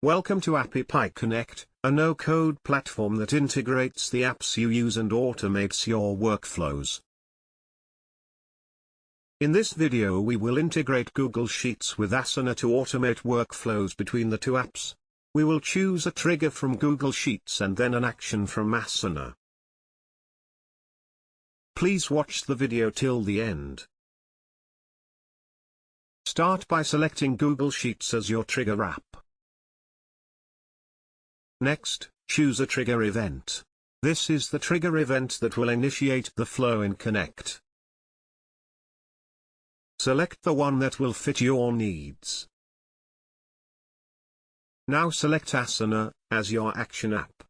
Welcome to AppyPie Connect, a no-code platform that integrates the apps you use and automates your workflows. In this video we will integrate Google Sheets with Asana to automate workflows between the two apps. We will choose a trigger from Google Sheets and then an action from Asana. Please watch the video till the end. Start by selecting Google Sheets as your trigger app. Next, choose a trigger event. This is the trigger event that will initiate the flow in Connect. Select the one that will fit your needs. Now select Asana as your action app.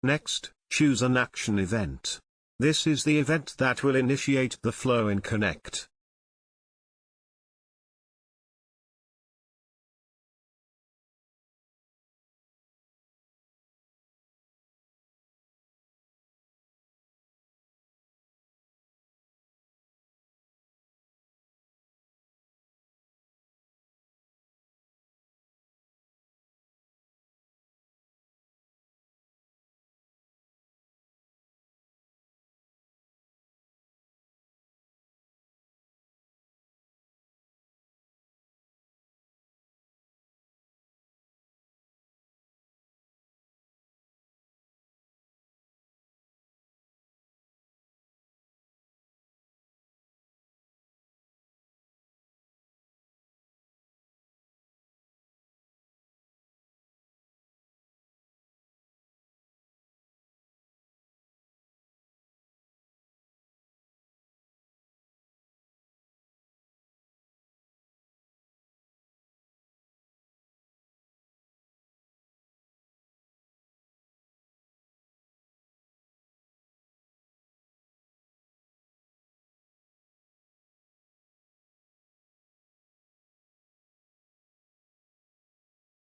Next, choose an action event. This is the event that will initiate the flow in Connect.